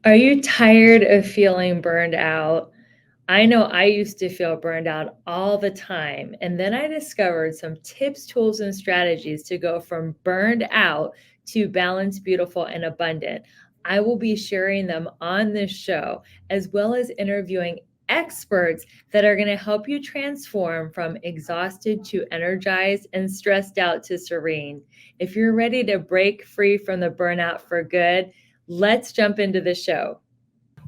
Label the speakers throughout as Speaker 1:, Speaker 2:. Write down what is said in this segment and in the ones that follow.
Speaker 1: Are you tired of feeling burned out? I know I used to feel burned out all the time. And then I discovered some tips, tools, and strategies to go from burned out to balanced, beautiful, and abundant. I will be sharing them on this show, as well as interviewing experts that are going to help you transform from exhausted to energized and stressed out to serene. If you're ready to break free from the burnout for good, let's jump into the show.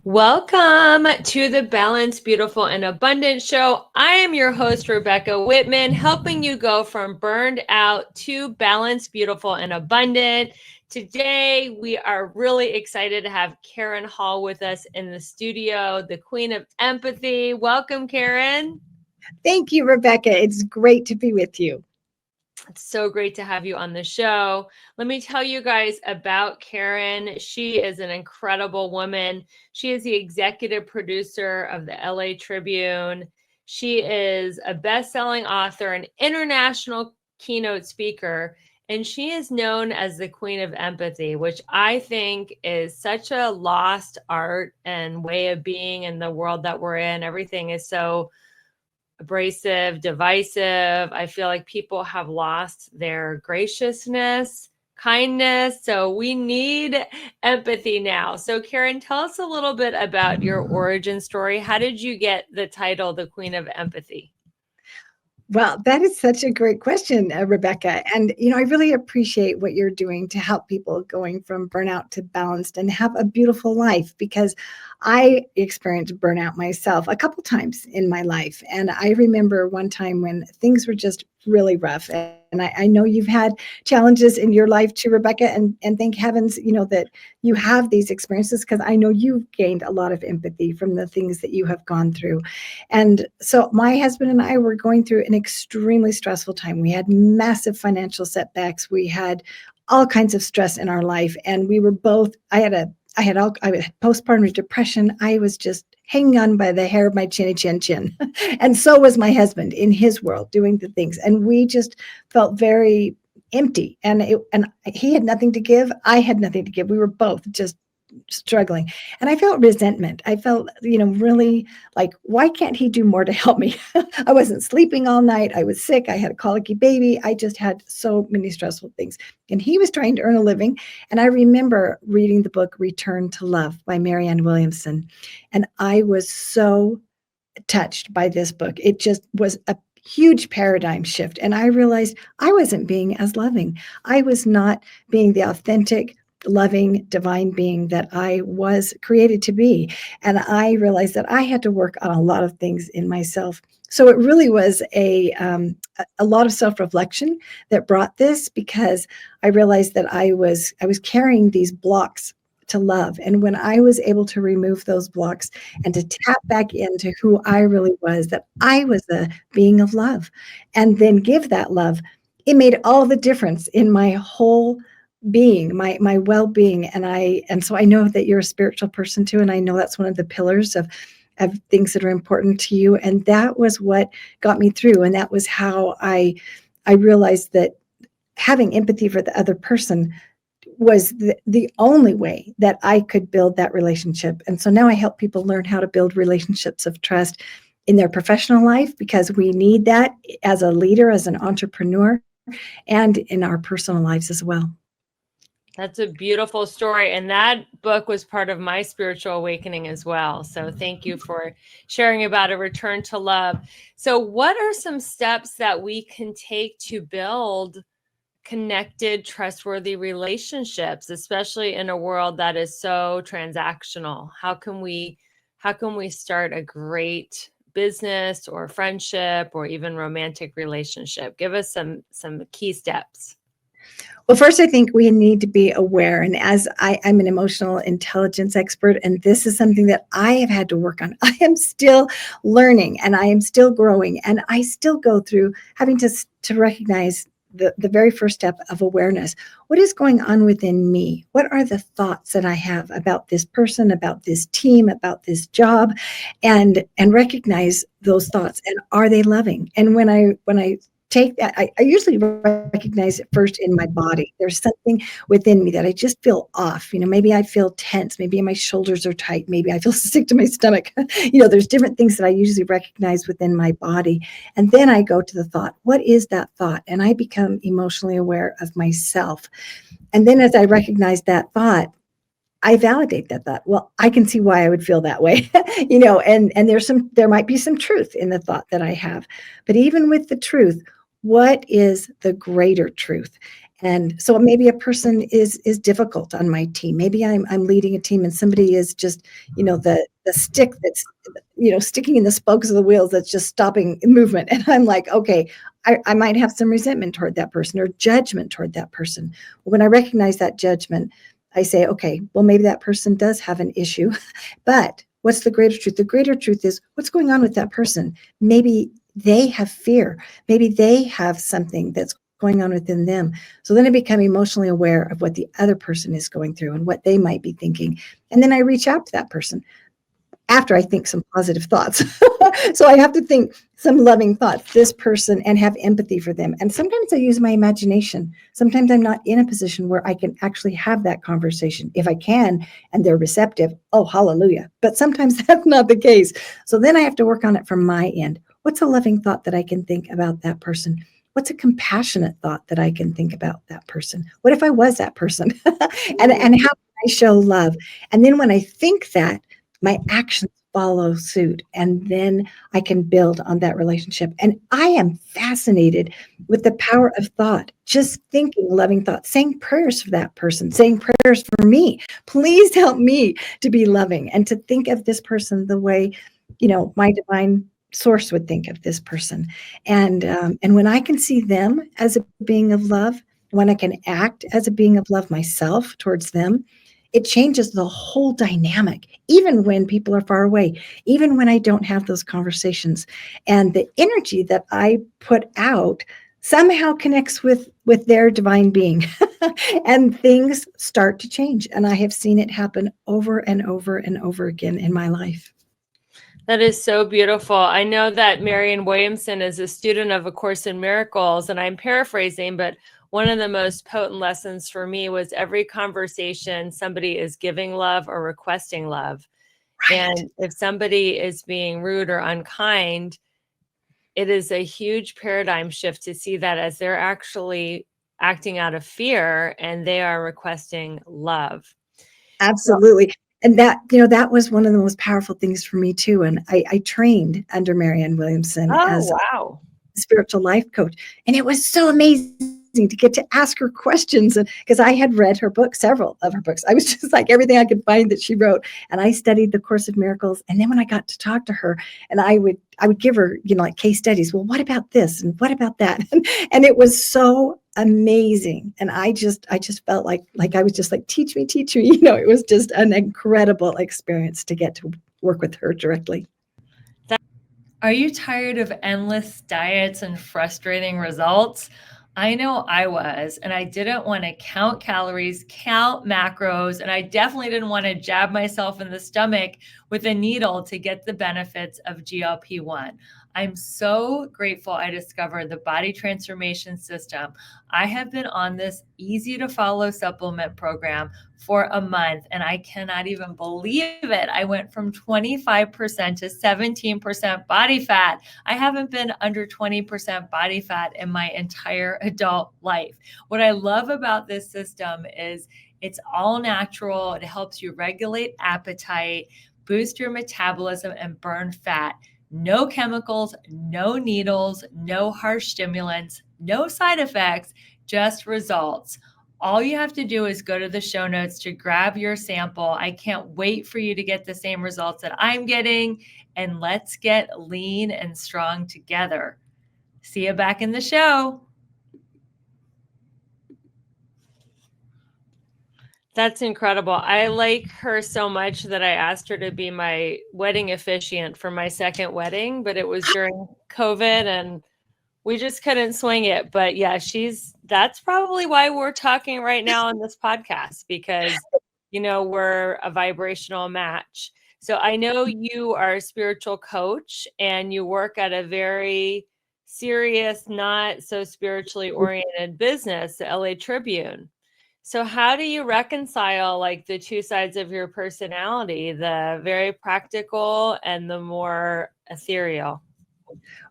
Speaker 1: Welcome to the Balanced, Beautiful, and Abundant Show. I am your host, Rebecca Whitman, helping you go from burned out to balanced, beautiful, and abundant. Today, we are really excited to have Karen Hall with us in the studio, the Queen of Empathy. Welcome, Karen.
Speaker 2: Thank you, Rebecca. It's great to be with you.
Speaker 1: It's so great to have you on the show. Let me tell you guys about Karen. She is an incredible woman. She is the executive producer of the LA Tribune. She is a best-selling author, an international keynote speaker, and she is known as the Queen of Empathy, which I think is such a lost art and way of being in the world that we're in. Everything is so abrasive, divisive. I feel like people have lost their graciousness, kindness. So we need empathy now. So Karen, tell us a little bit about your origin story. How did you get the title, the Queen of Empathy?
Speaker 2: Well, that is such a great question, Rebecca. And, I really appreciate what you're doing to help people going from burnout to balanced and have a beautiful life, because I experienced burnout myself a couple times in my life. And I remember one time when things were just really rough. And I know you've had challenges in your life too, Rebecca, and thank heavens, that you have these experiences, because I know you've gained a lot of empathy from the things that you have gone through. And so my husband and I were going through an extremely stressful time. We had massive financial setbacks. We had all kinds of stress in our life. And we were both, I had postpartum depression. I was just hanging on by the hair of my chinny chin chin. And so was my husband in his world doing the things. And we just felt very empty. And he had nothing to give. I had nothing to give. We were both just struggling. And I felt resentment. I felt, really like, why can't he do more to help me? I wasn't sleeping all night. I was sick. I had a colicky baby. I just had so many stressful things. And he was trying to earn a living. And I remember reading the book Return to Love by Marianne Williamson. And I was so touched by this book. It just was a huge paradigm shift. And I realized I wasn't being as loving. I was not being the authentic, loving, divine being that I was created to be. And I realized that I had to work on a lot of things in myself. So it really was a lot of self-reflection that brought this, because I realized that I was carrying these blocks to love. And when I was able to remove those blocks and to tap back into who I really was, that I was a being of love, and then give that love, it made all the difference in my whole being, my well-being. And so I know that you're a spiritual person too. And I know that's one of the pillars of things that are important to you. And that was what got me through. And that was how I realized that having empathy for the other person was the only way that I could build that relationship. And so now I help people learn how to build relationships of trust in their professional life, because we need that as a leader, as an entrepreneur, and in our personal lives as well.
Speaker 1: That's a beautiful story. And that book was part of my spiritual awakening as well. So thank you for sharing about a return to love. So what are some steps that we can take to build connected, trustworthy relationships, especially in a world that is so transactional? How can we start a great business or friendship or even romantic relationship? Give us some key steps.
Speaker 2: Well, first, I think we need to be aware. And as I'm an emotional intelligence expert, and this is something that I have had to work on. I am still learning, and I am still growing, and I still go through having to recognize the very first step of awareness. What is going on within me? What are the thoughts that I have about this person, about this team, about this job, and recognize those thoughts, and are they loving? And when I take that, I usually recognize it first in my body. There's something within me that I just feel off. Maybe I feel tense. Maybe my shoulders are tight. Maybe I feel sick to my stomach. There's different things that I usually recognize within my body. And then I go to the thought. What is that thought? And I become emotionally aware of myself. And then as I recognize that thought, I validate that thought. Well, I can see why I would feel that way, and there might be some truth in the thought that I have. But even with the truth, what is the greater truth? And so maybe a person is difficult on my team. Maybe I'm leading a team and somebody is just, the stick that's, sticking in the spokes of the wheels that's just stopping movement. And I'm like, okay, I might have some resentment toward that person or judgment toward that person. When I recognize that judgment, I say, okay, well, maybe that person does have an issue, but what's the greater truth? The greater truth is what's going on with that person. Maybe they have fear. Maybe they have something that's going on within them. So then I become emotionally aware of what the other person is going through and what they might be thinking. And then I reach out to that person after I think some positive thoughts. So I have to think some loving thoughts, this person, and have empathy for them. And sometimes I use my imagination. Sometimes I'm not in a position where I can actually have that conversation. If I can, and they're receptive, oh, hallelujah. But sometimes that's not the case. So then I have to work on it from my end. What's a loving thought that I can think about that person? What's a compassionate thought that I can think about that person? What if I was that person? and how can I show love? And then when I think that, my actions follow suit, and then I can build on that relationship. And I am fascinated with the power of thought, just thinking loving thoughts, saying prayers for that person, saying prayers for me. Please help me to be loving and to think of this person the way, my divine source would think of this person. And when I can see them as a being of love, when I can act as a being of love myself towards them, it changes the whole dynamic, even when people are far away, even when I don't have those conversations. And the energy that I put out somehow connects with their divine being and things start to change. And I have seen it happen over and over and over again in my life.
Speaker 1: That is so beautiful. I know that Marianne Williamson is a student of A Course in Miracles, and I'm paraphrasing, but one of the most potent lessons for me was every conversation, somebody is giving love or requesting love.
Speaker 2: Right.
Speaker 1: And if somebody is being rude or unkind, it is a huge paradigm shift to see that as they're actually acting out of fear and they are requesting love.
Speaker 2: Absolutely. And that was one of the most powerful things for me too. And I trained under Marianne Williamson as
Speaker 1: wow.
Speaker 2: a spiritual life coach. And it was so amazing to get to ask her questions. And because I had read her book, several of her books, I was just like everything I could find that she wrote. And I studied the Course of Miracles. And then when I got to talk to her, and I would give her, like case studies. Well, what about this? And what about that? And it was so amazing. And I just felt like I was just like, teach me. It was just an incredible experience to get to work with her directly.
Speaker 1: Are you tired of endless diets and frustrating results? I know I was, and I didn't want to count calories, count macros, and I definitely didn't want to jab myself in the stomach with a needle to get the benefits of GLP-1. I'm so grateful I discovered the body transformation system. I have been on this easy to follow supplement program for a month, and I cannot even believe it. I went from 25% to 17% body fat. I haven't been under 20% body fat in my entire adult life. What I love about this system is it's all natural. It helps you regulate appetite, boost your metabolism, and burn fat. No chemicals, no needles, no harsh stimulants, no side effects, just results. All you have to do is go to the show notes to grab your sample. I can't wait for you to get the same results that I'm getting, and let's get lean and strong together. See you back in the show. That's incredible. I like her so much that I asked her to be my wedding officiant for my second wedding, but it was during COVID and we just couldn't swing it. But yeah, that's probably why we're talking right now on this podcast, because, we're a vibrational match. So I know you are a spiritual coach and you work at a very serious, not so spiritually oriented business, the LA Tribune. So how do you reconcile like the two sides of your personality, the very practical and the more ethereal?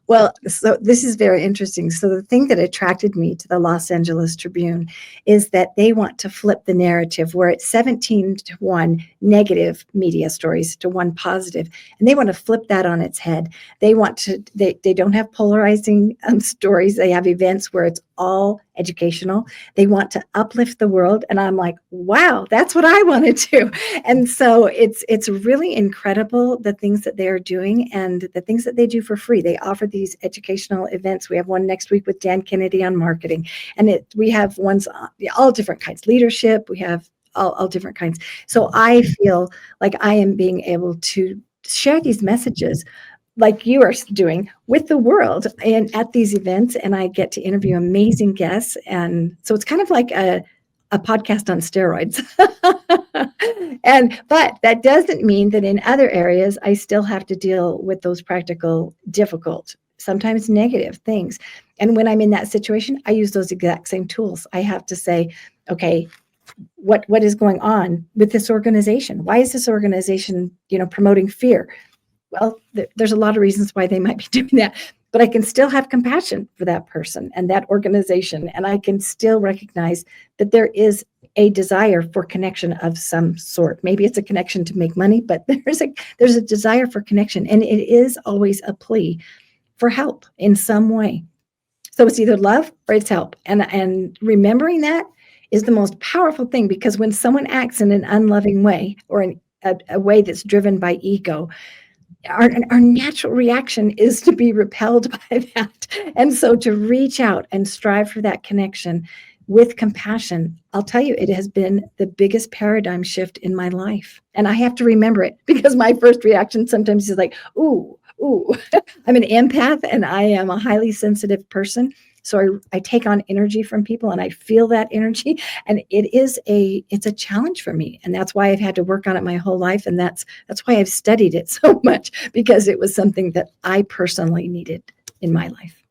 Speaker 2: Well, so this is very interesting. So the thing that attracted me to the Los Angeles Tribune is that they want to flip the narrative where it's 17-1 negative media stories to one positive, and they want to flip that on its head. They want to, they don't have polarizing stories. They have events where it's all educational. They want to uplift the world. And I'm like, wow, that's what I want to do. And so it's really incredible, the things that they're doing and the things that they do for free. They offer these educational events. We have one next week with Dan Kennedy on marketing. And we have ones, all different kinds, leadership. We have all different kinds. So I feel like I am being able to share these messages like you are doing with the world and at these events, and I get to interview amazing guests. And so it's kind of like a podcast on steroids. But that doesn't mean that in other areas I still have to deal with those practical, difficult, sometimes negative things. And when I'm in that situation, I use those exact same tools. I have to say, okay, what is going on with this organization? Why is this organization, promoting fear? Well, there's a lot of reasons why they might be doing that, but I can still have compassion for that person and that organization. And I can still recognize that there is a desire for connection of some sort. Maybe it's a connection to make money, but there's a desire for connection. And it is always a plea for help in some way. So it's either love or it's help. And remembering that is the most powerful thing, because when someone acts in an unloving way or in a way that's driven by ego, our natural reaction is to be repelled by that. And so to reach out and strive for that connection with compassion, I'll tell you, it has been the biggest paradigm shift in my life. And I have to remember it, because my first reaction sometimes is like, ooh, I'm an empath and I am a highly sensitive person. So I take on energy from people and I feel that energy, and it's a challenge for me. And that's why I've had to work on it my whole life. And that's why I've studied it so much, because it was something that I personally needed in my life.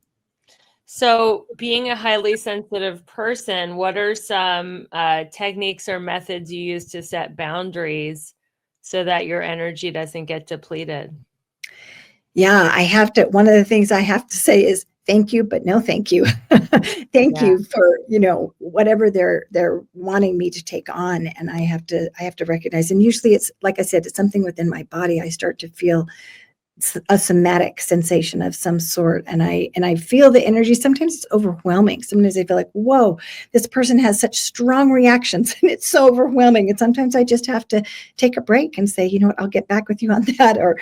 Speaker 1: So being a highly sensitive person, what are some techniques or methods you use to set boundaries so that your energy doesn't get depleted?
Speaker 2: Yeah, one of the things I have to say is thank you, but no thank you. Thank you for, whatever they're wanting me to take on. And I have to recognize, and usually it's, like I said, it's something within my body. I start to feel a somatic sensation of some sort. And I feel the energy. Sometimes it's overwhelming. Sometimes I feel like, whoa, this person has such strong reactions and it's so overwhelming. And sometimes I just have to take a break and say, you know what, I'll get back with you on that. Or,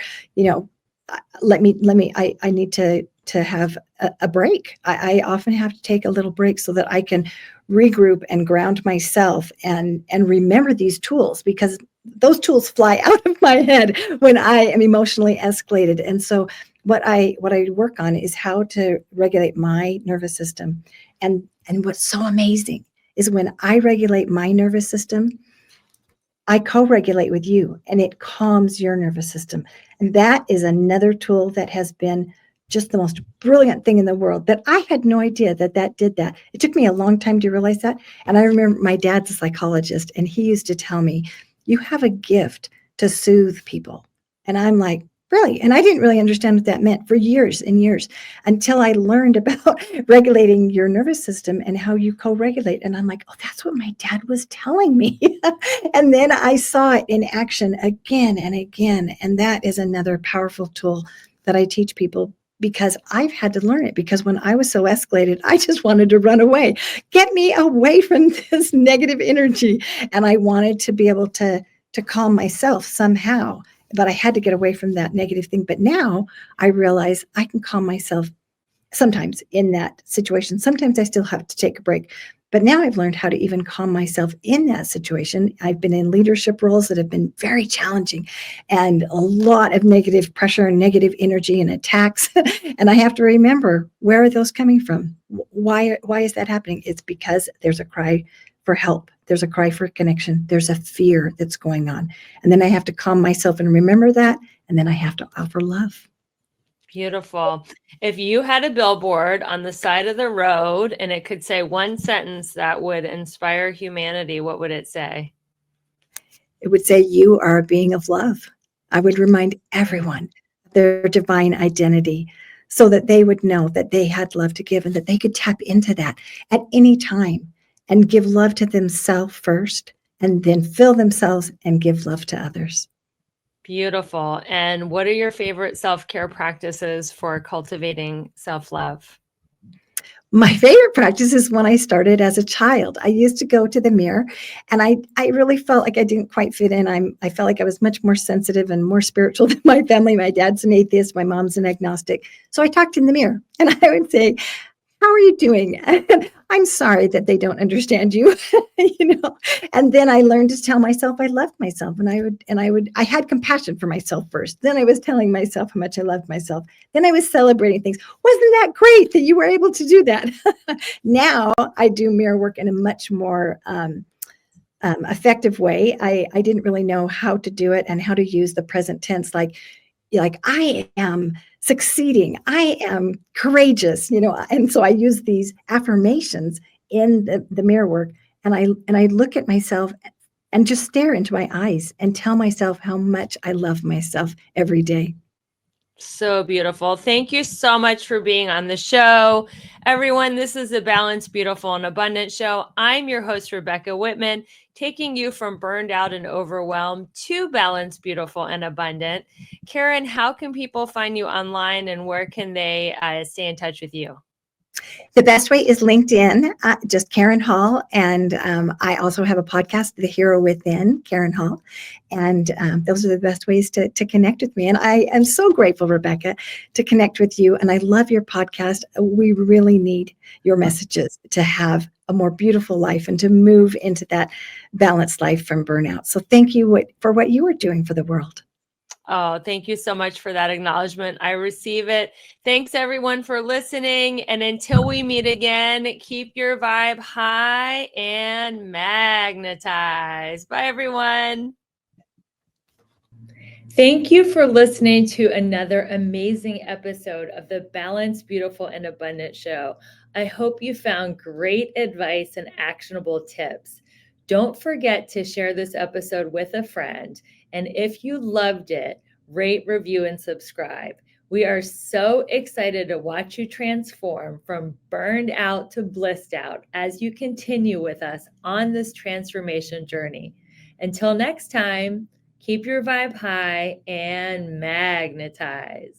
Speaker 2: I need to have a break. I often have to take a little break so that I can regroup and ground myself and remember these tools, because those tools fly out of my head when I am emotionally escalated. And so what I work on is how to regulate my nervous system. And what's so amazing is when I regulate my nervous system, I co-regulate with you and it calms your nervous system. And that is another tool that has been just the most brilliant thing in the world, that I had no idea that did that. It took me a long time to realize that. And I remember my dad's a psychologist, and he used to tell me, you have a gift to soothe people. And I'm like, really? And I didn't really understand what that meant for years and years, until I learned about regulating your nervous system and how you co-regulate. And I'm like, oh, that's what my dad was telling me. And then I saw it in action again and again. And that is another powerful tool that I teach people, because I've had to learn it. Because when I was so escalated, I just wanted to run away. Get me away from this negative energy. And I wanted to be able to calm myself somehow. But I had to get away from that negative thing. But now I realize I can calm myself sometimes in that situation. Sometimes I still have to take a break. But now I've learned how to even calm myself in that situation. I've been in leadership roles that have been very challenging, and a lot of negative pressure and negative energy and attacks. And I have to remember, where are those coming from? Why is that happening? It's because there's a cry for help. There's a cry for connection. There's a fear that's going on. And then I have to calm myself and remember that. And then I have to offer love.
Speaker 1: Beautiful. If you had a billboard on the side of the road and it could say one sentence that would inspire humanity, what would it say?
Speaker 2: It would say, "You are a being of love." I would remind everyone their divine identity so that they would know that they had love to give and that they could tap into that at any time and give love to themselves first and then fill themselves and give love to others.
Speaker 1: Beautiful. And what are your favorite self-care practices for cultivating self-love?
Speaker 2: My favorite practice is when I started as a child. I used to go to the mirror and I really felt like I didn't quite fit in. I felt like I was much more sensitive and more spiritual than my family. My dad's an atheist, my mom's an agnostic. So I talked in the mirror and I would say, "How are you doing?" "I'm sorry that they don't understand you." And then I learned to tell myself I loved myself, and I had compassion for myself first. Then I was telling myself how much I loved myself. Then I was celebrating things. "Wasn't that great that you were able to do that?" Now I do mirror work in a much more effective way. I didn't really know how to do it and how to use the present tense, like I am succeeding, I am courageous, and so I use these affirmations in the mirror work, and I look at myself and just stare into my eyes and tell myself how much I love myself every day.
Speaker 1: So beautiful. Thank you so much for being on the show. Everyone, this is the Balanced, Beautiful, and Abundant show. I'm your host, Rebecca Whitman, taking you from burned out and overwhelmed to balanced, beautiful, and abundant. Karen, how can people find you online and where can they stay in touch with you?
Speaker 2: The best way is LinkedIn, just Karen Hall. And I also have a podcast, The Hero Within, Karen Hall. And those are the best ways to connect with me. And I am so grateful, Rebecca, to connect with you. And I love your podcast. We really need your messages to have a more beautiful life and to move into that balanced life from burnout. So thank you for what you are doing for the world.
Speaker 1: Oh, thank you so much for that acknowledgement. I receive it. Thanks everyone for listening. And until we meet again, keep your vibe high and magnetize. Bye, everyone. Thank you for listening to another amazing episode of the Balanced, Beautiful, and Abundant show. I hope you found great advice and actionable tips. Don't forget to share this episode with a friend. And if you loved it, rate, review, and subscribe. We are so excited to watch you transform from burned out to blissed out as you continue with us on this transformation journey. Until next time, keep your vibe high and magnetize.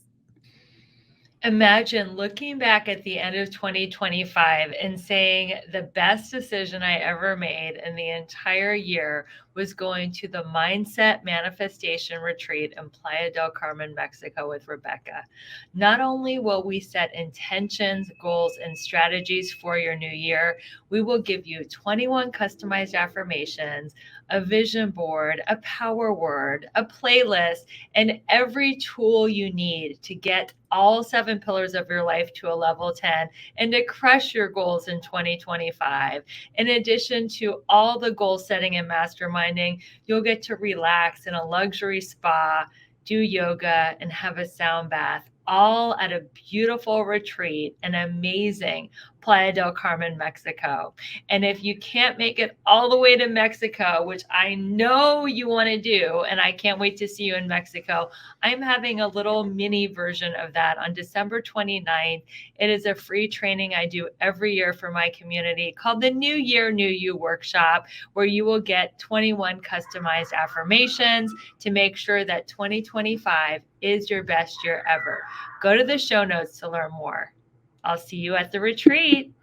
Speaker 1: Imagine looking back at the end of 2025 and saying the best decision I ever made in the entire year was going to the Mindset Manifestation Retreat in Playa del Carmen, Mexico with Rebecca. Not only will we set intentions, goals, and strategies for your new year, we will give you 21 customized affirmations, a vision board, a power word, a playlist, and every tool you need to get all 7 pillars of your life to a level 10 and to crush your goals in 2025. In addition to all the goal setting and masterminding, you'll get to relax in a luxury spa, do yoga, and have a sound bath, all at a beautiful retreat, an amazing Playa del Carmen, Mexico. And if you can't make it all the way to Mexico, which I know you want to do, and I can't wait to see you in Mexico, I'm having a little mini version of that on December 29th. It is a free training I do every year for my community called the New Year, New You workshop, where you will get 21 customized affirmations to make sure that 2025 is your best year ever. Go to the show notes to learn more. I'll see you at the retreat.